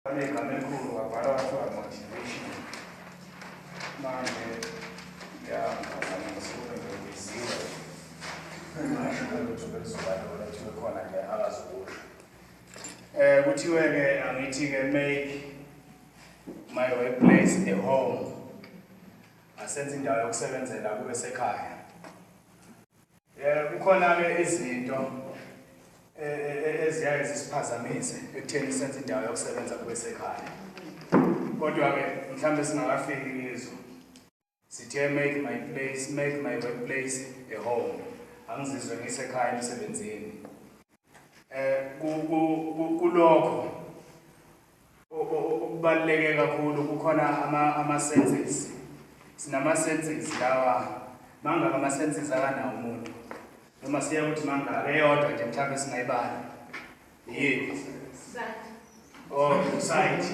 Motivation. Make my workplace a home. Asenze indawo yokusebenzela kube sekhaya. Kukhona izinto eziyaye zisiphazamise ekutheni senze indawo yokusebenza kube sekhaya. Kodwa ke mhlambe singakafiki kizo. Sithe make my workplace a home. Angizizwe ngisekhaya emsebenzini. Kulokho okubaluleke kakhulu kukhona ama-senses. Sinama-senses lawa mangaka ama-senses akanawo umuntu. Noma siya ukuthi mangaka eyodwa nje mhlawumbe singayibala. Yebo. Sight.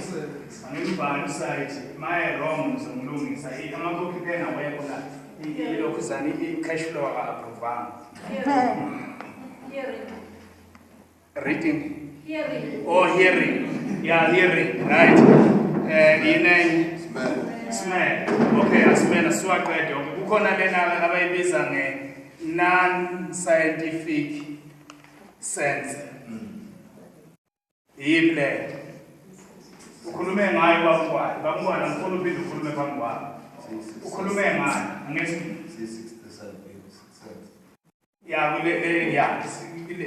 Angibhali sight. My wrong ngizomlungisa. Amakhophi phela awekho la. Ilokhu zani i-cash flow akaprovanga. Hearing. Reading. Hearing. Oh, hearing. Yeah, hearing. Right. Smell. Okay, smell. Swaqede. Kukhona lena abayibiza non-scientific sense. Yible. Ukhulume ngayo bafowabo. Bafowabo ngifuna uphinde ukhulume phambi kwabo. Ukhulume ngayo. Angithi 60% yeah,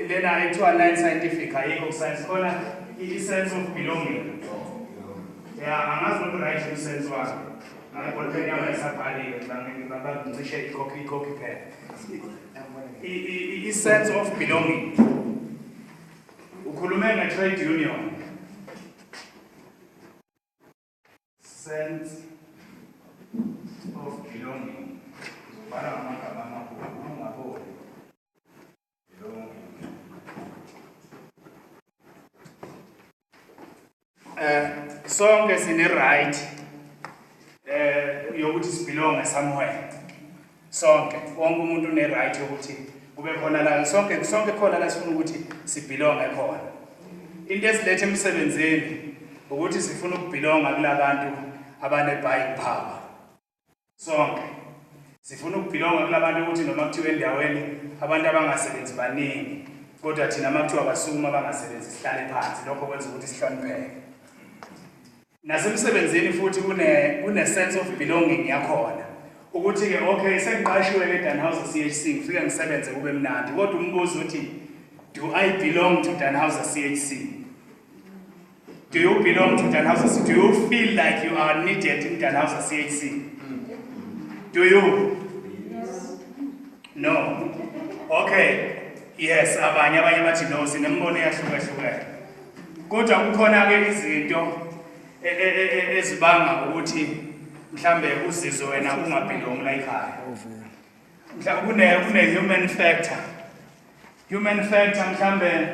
lena ethiwa non-scientific ayikho science khona i-sense of belonging. Yeah, angazi ukuthi right sense wakhe. Ngakho yama esabhalile ngisho i-copy phela. I-sense of belonging. Ukhulume nge-trade union. Sense of belonging. Bala amagama amakhulu ungaboni. Sonke sine right yokuthi sibelonge somewhere. Sonke wonke umuntu une right yokuthi kube khona la sonke khona la sifuna ukuthi sibelonge khona. Into esilethe emsebenzini ukuthi sifuna ukubelonga kulabantu abane buying power. Sonke sifuna ukubelonga kulabantu ukuthi noma kuthiwe endaweni abantu abangasebenzi baningi kodwa thina makuthiwa basukuma abangasebenzi sihlale phansi lokho kwenza ukuthi sihlonipheke. Nasemsebenzini futhi kune sense of belonging yakhona. Ukuthi ke okay sengiqashiwe ke Dannhauser CHC ngifike ngisebenze kube mnandi kodwa umbuzo uthi do I belong to Dannhauser CHC? Do you belong to Dannhauser CHC? Do you feel like you are needed in Dannhauser CHC? Do you? Yes. No. Okay. Yes, abanye bathi no sinembono eyahlukahlukene. Kodwa kukhona ke izinto ezibanga ukuthi mhlambe uzizwe wena ungabelongi la ekhaya. Mhlambe kune human factor. Human factor mhlambe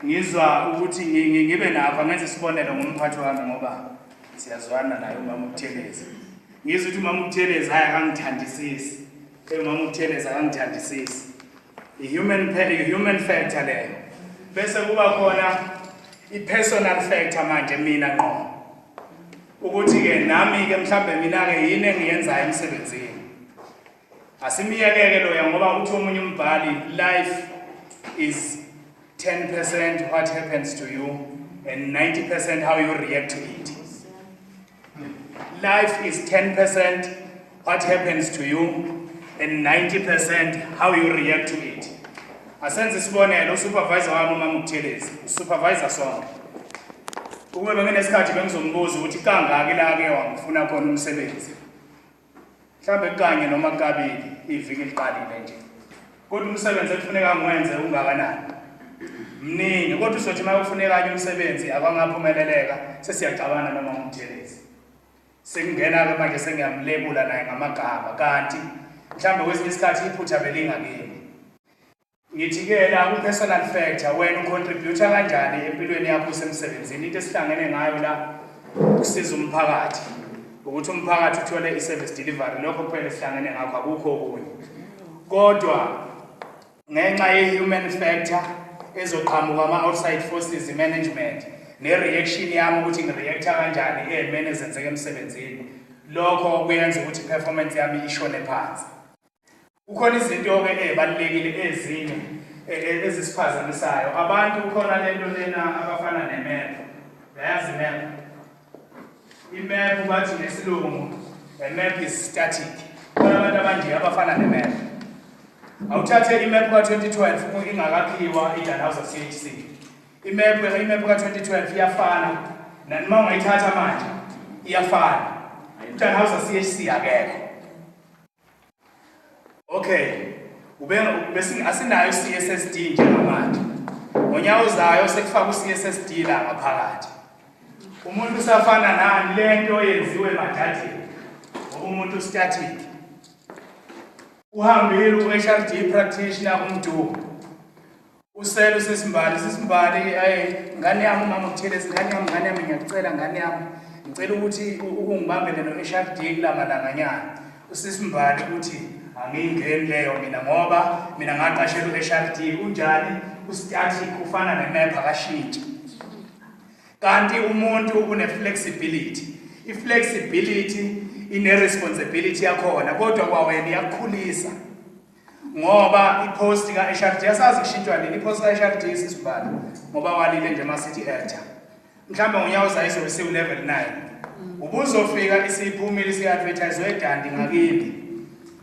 ngizwa ukuthi ngibe nakho ngenze isibonelo ngomphathi wami ngoba siyazwana naye uMama uThelezi. Ngizwe ukuthi uMama uThelezi akangithandisisi. uMama uThelezi akangithandisisi. I-human factor leyo. Bese kuba khona i-personal factor manje mina ngqo. Ukuthi ke nami ke mhlambe mina ke yini engiyenzayo emsebenzini. Asimiyekeke loya ngoba uthi omunye umbhali life is 10% what happens to you and 90% how you react to it. Life is 10% what happens to you and 90% how you react to it. Asenze isibonelo supervisor wami uMama uThelezi, supervisor sonke. Ukube benginesikhathi bengizombuza ukuthi kangaki la ke wangifuna khona umsebenzi. Mhlambe kanye noma kabili iviki liqalile nje. Kodwa umsebenzi ekufuneka ngiwenze ungakanani. Mningi kodwa usothi makufuneka kanye umsebenzi akangaphumeleleka sesiyacabana noma uMthelezi. Sengingena ke manje sengiyamlebula naye ngamagama kanti mhlambe kwesinye isikhathi iphutha belingakini. Ngithi ke la ku personal factor wena ucontribute kanjani empilweni yakho semsebenzini into esihlangene ngayo la usiza umphakathi ukuthi umphakathi uthole i-service delivery lokho kuphela esihlangene ngakho akukho okunye. Kodwa ngenxa ye-human factor ezoqhamuka ama-outside forces management ne-reaction yami ukuthi ngireacta kanjani ey'meni ezenzeka emsebenzini, lokho kuyenza ukuthi performance yami ishone phansi. Kukhona izinto-ke ey'balulekile ezinye ezisiphazamisayo. Abantu kukhona lento lena abafana ne-map. Uyayazi i-map? I-map bathi ngesilungu, a map is static. Kukhona abantu abanje abafana ne-map. Awuthathe i-map ka-2012 ingakakhiwa i-Dannhauser CHC. I-map ka-2012 iyafana, noma ungayithatha manje iyafana. I-Dannhauser CHC akekho. Okay, asinayo i-CSSD njengamanje. Ngonyaka ozayo sekufaka u-CSSD la ngaphakathi. Umuntu usafana nani lento oyenziwe emadadeni, umuntu static. Uhambile u-HRD practitioner uMntungwa. Usele usisimbali ngane yami umama uThelezi, ngane yami ngiyacela ngane yami ngicela ukuthi ungibambele no-HRD kula malanganyana. Usisimbali ukuthi angingeni leyo mina ngoba mina ngaqashela u-HRD unjani u-static ufana ne-map akashintshi. Kanti umuntu une-flexibility. I-flexibility ine-responsibility yakhona, kodwa kwawena iyakukhulisa. Ngoba i-post ka-HRD yasazi kushintshwa nini i-post ka-HRD isisimbali ngoba walile nje ma-city actor. Mhlawumbe ngonyaka ozayo izobe siwu-level 9. Ubuzofika isiphumile isi-advertise eDandi ngakini.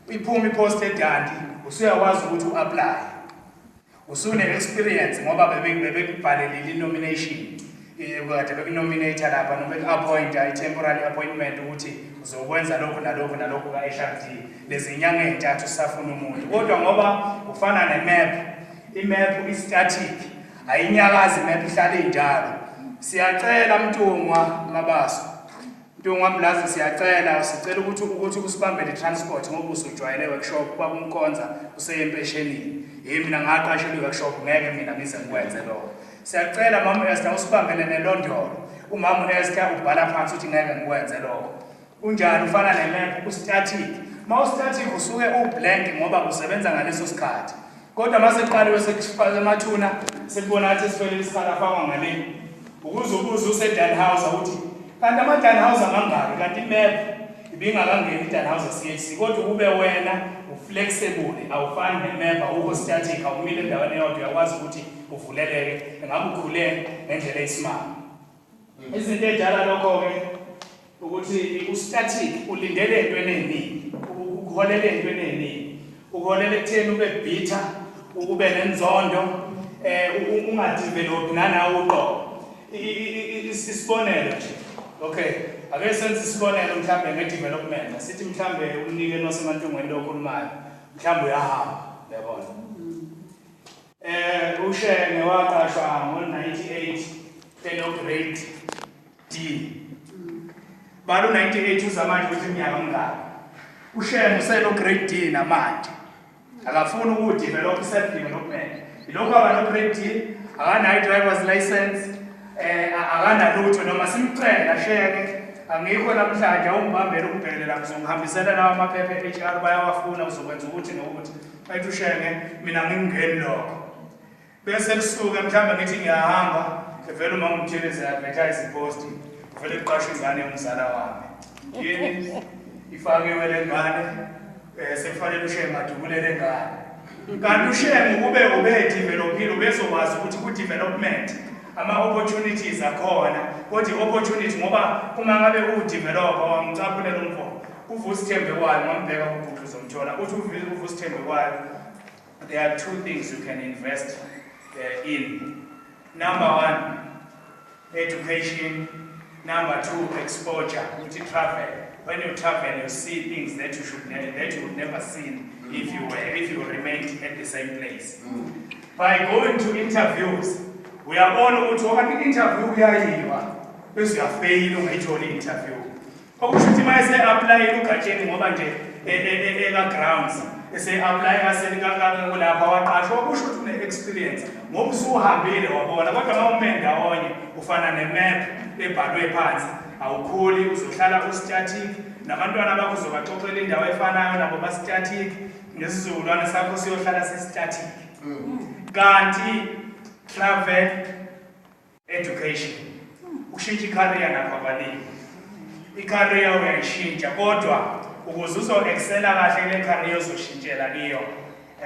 Iphuma i-post eDandi, usuyakwazi ukuthi u-apply. Usune-experience ngoba bebekubhalelile i-nomination. Kade bekunominate lapha noma beku-appointa i-temporary appointment ukuthi uzokwenza lokhu nalokhu nalokhu ka-HRD. Lezi nyanga ey'ntathu sisafuna umuntu. Kodwa ngoba ufana ne-map, i-map i-static, ayinyakazi i-map ihlale injalo. Siyacela Mntungwa Mabaso. Mntungwa Mlazi sicela ukuthi usibambele transport ngoba usujwayele workshop kwakumkhonza useyempeshenini. Mina ngaqashelwa i-workshop ngeke mina ngize ngikwenze lokho. Siyacela Mama Esther usibambele nelondolo. Umama Esther ubhala phansi ukuthi ngeke ngikwenze lokho. Unjani ufana ne-map u-static. Ma-static usuke u-blank ngoba usebenza ngaleso sikhathi. Kodwa mase kuqaliwe sekufaka emathuna sekubona ukuthi sifele isikhala afakwa ngale. Ukuze usedannhauser ukuthi kanti ama-Dannhauser mangaki kanti i-map ibingakangeni i-Dannhauser CHC kodwa kube wena uflexible awufani ne-map awukho static awumile endaweni eyodwa uyakwazi ukuthi uvuleleke engabe ukhule ngendlela eyisimanga. Izinto edala lokho-ke ukuthi u-static ulindele entweni ey'ningi, ukuholela entweni ey'ningi, ukuholela ekutheni ube bitter, ube nenzondo, ungadevelophi nanawo uqobo. Isibonelo nje, okay, ake senze isibonelo mhlambe nge-development, asithi mhlambe Mnikeni waseMntungweni lo okhulumayo, mhlambe uyahamba, uyabona. Ushenge waqashwa ngo-98 eno-grade D. Balu 98 uzamanje ukuthi iminyaka mingaki. Ushenge useno-grade D namanje. Akafuni ukudevelop self-development. Ilokhu aba no-grade D, akanayo i-driver's license, akanalutho noma simcela Shenge angikho namhlanje awungibambele ukubhelela ngizongihambisela lawa amaphepha e-HR bayawafuna uzokwenza ukuthi nokuthi. Bayithi uShenge mina ngingeni lokho. Bese kusuka mhlawumbe ngithi ngiyahamba vele umama uMthelezi advertise ipost vele kuqashwe ingane yomzala wami. Yini ifakiwe le ngane sekufanele uShenge adubulele ngane. Kanti uShenge ube developile ubezokwazi ukuthi ku-development ama-opportunities akhona, kodwa i-opportunity ngoba uma ngabe udeveloper wamcaphulela umfo uVusithembe kwayo ngambheka kuGoogle uzomthola uthi uVusithembe kwayo there are two things you can invest in. Number one, education. Number two, exposure, which travel. When you travel, you see things that you would never see if you remained at the same place. By going to interviews, we are all to an interview here. Because you have failed on interview. Okushuthi mayise apply ugatsheni ngoba nje grounds ese apply asenikaka lapha waqashwa okusho ukuthi une experience ngoba usuhambile wabona kodwa uma umenda onye ufana ne-map ebhalwe phansi awukhuli uzohlala u-static nabantwana bakho uzobaxoxela indawo efanayo nabo ba-static nesizukulwane sakho siyohlala si-static. Kanti travel education ushintsha i-career nakwabalimi. I-career uyayishintsha kodwa ukuze uzo-excela kahle kule career ozoshintshela kiyo.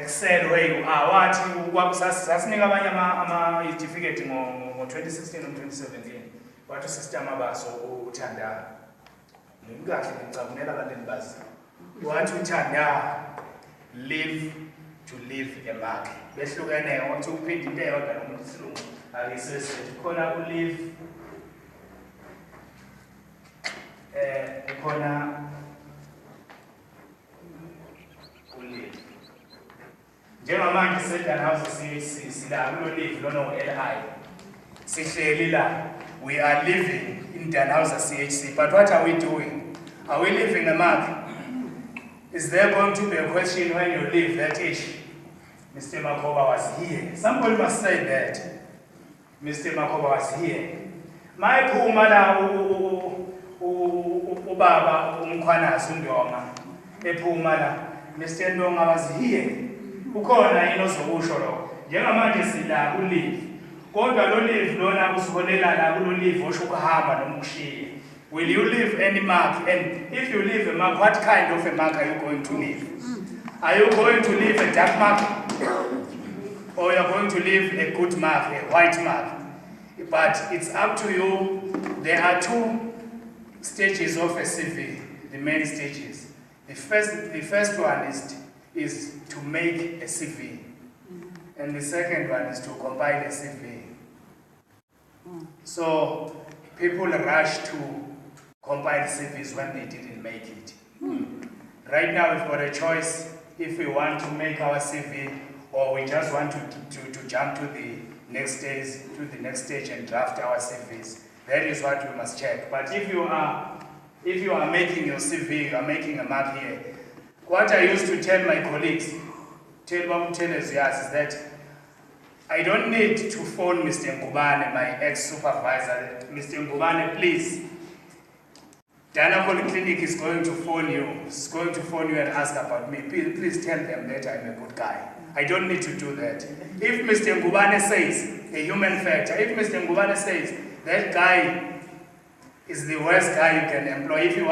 Excel where you are. Wathi sasinika abanye ama-certificate ngo-2016 no-2017 wathi usystem abaso uthanda kahle ngicabunela kanti nibazi wathi uthanda live to live a mark behlukene wathi uphinde into eyodwa nomuntu isilungu akisesithi khona ulive khona ulive njengamanje se-Dannhauser CHC sila kulo live lona u-LI sihleli la. We are living in Dannhauser CHC, but what are we doing? Are we leaving a mark? Is there going to be a question when you leave that age? Mr. Makoba was here. Somebody must say that. Mr. Makoba was here. My Pumala Ubaba Umkwanas Undoma. Epumala. Mr. Ndonga was here. Ukona inozokusholo. Njengamanje sila ulive. Kodwa lo live lona usiholela la kulo live osho kuhamba noma ukushiya. Will you leave any mark? And if you leave a mark, what kind of a mark are you going to leave? Are you going to leave a dark mark? Or you are going to leave a good mark, a white mark? But it's up to you. There are two stages of a CV, the main stages. The first one is to make a CV. And the second one is to compile a CV. So people rush to compile CVs when they didn't make it. Right now we've got a choice if we want to make our CV or we just want to jump to the next stage and draft our CVs. That is what we must check. But if you are making your CV, you are making a mark here. What I used to tell my colleagues, is that I don't need to phone Mr. Ngubane, my ex-supervisor. Mr. Ngubane, please. Dannhauser Clinic is going to phone you. It's going to phone you and ask about me. Please tell them that I'm a good guy. I don't need to do that. If Mr. Ngubane says, a human factor, if Mr. Ngubane says, that guy is the worst guy you can employ, if you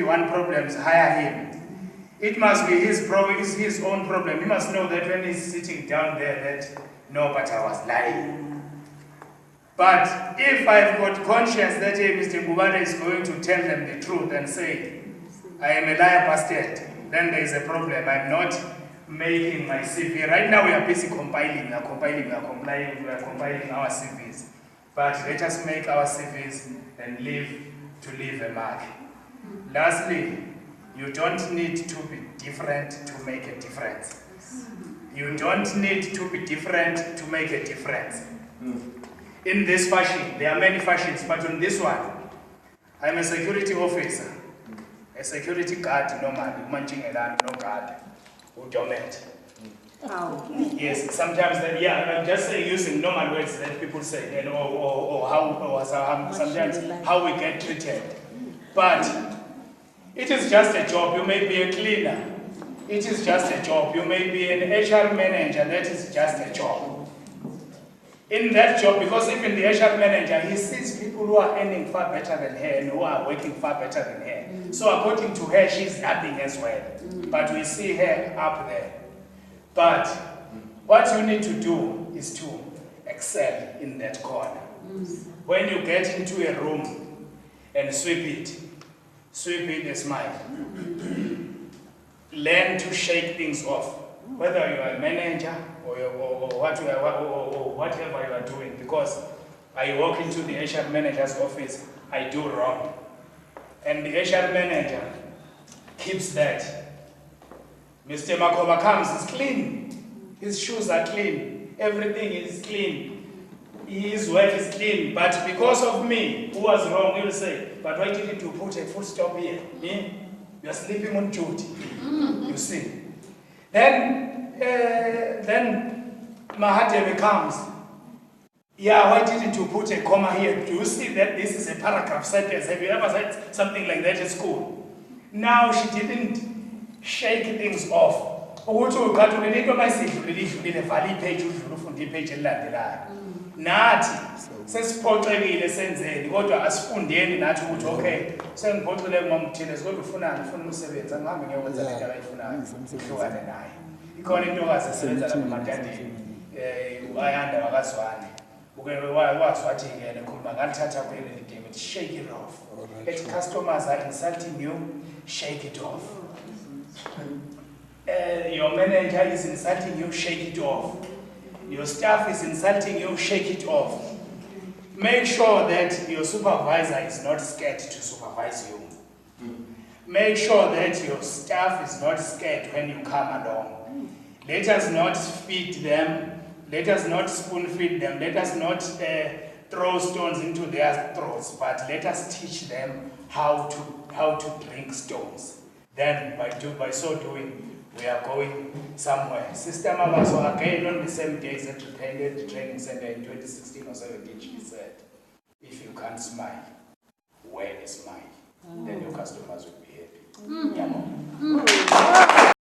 want problems, hire him. It must be his own problem. He must know that when he's sitting down there that, no, but I was lying. But if I've got conscience that hey, Mr. Ngubane is going to tell them the truth and say, I am a liar bastard, then there is a problem. I'm not making my CV. Right now we are busy compiling our CVs. But let us make our CVs and live to leave a mark. Lastly, you don't need to be different to make a difference. You don't need to be different to make a difference. In this fashion, there are many fashions, but on this one, I'm a security officer, a security guard normally, no guard, who dominate. Yes, sometimes I'm just using normal words that people say, and sometimes how we get treated. But it is just a job. You may be a cleaner. It is just a job. You may be an HR manager. That is just a job. In that job, because even the HR manager, he sees people who are earning far better than her and who are working far better than her. So according to her, she's nothing as well. But we see her up there. But what you need to do is to excel in that corner. When you get into a room and sweep it and smile. Learn to shake things off, whether you are a manager or whatever you are doing. Because I walk into the HR manager's office, I do wrong. And the HR manager keeps that. Mr. Makoba comes, he's clean. His shoes are clean. Everything is clean. His work is clean. But because of me, who was wrong, he will say, but why didn't you put a full stop here? You are sleeping on duty. You see. Then Mahatma comes. Yeah, why didn't you put a comma here? Do you see that this is a paragraph sentence? Have you ever said something like that at school? Now she didn't shake things off. nathi sesiphoxekile senzeni kodwa asifundeni nathi ukuthi okay sengiphoxile kumama uthile kodwa ufunani ufuna umsebenzi angihambe ngiyokwenza lento abayifunayo ihlukane naye ikhona intokazi esebenza lapha emadandeni ayanda wakazwane wathi ke ekhuluma ngalithatha kuphela igame ethi shake it off ethi customers are insulting you shake it off your manager is insulting you shake it off your staff is insulting you shake it off make sure that your supervisor is not scared to supervise you make sure that your staff is not scared when you come along let us not feed them let us not spoon feed them let us not throw stones into their throats but let us teach them how to drink stones then by so doing we are going somewhere. Sister Mabaso again on the same days at the training center in 2016 or 17, she said, if you can't smile, wear a smile. Then your customers will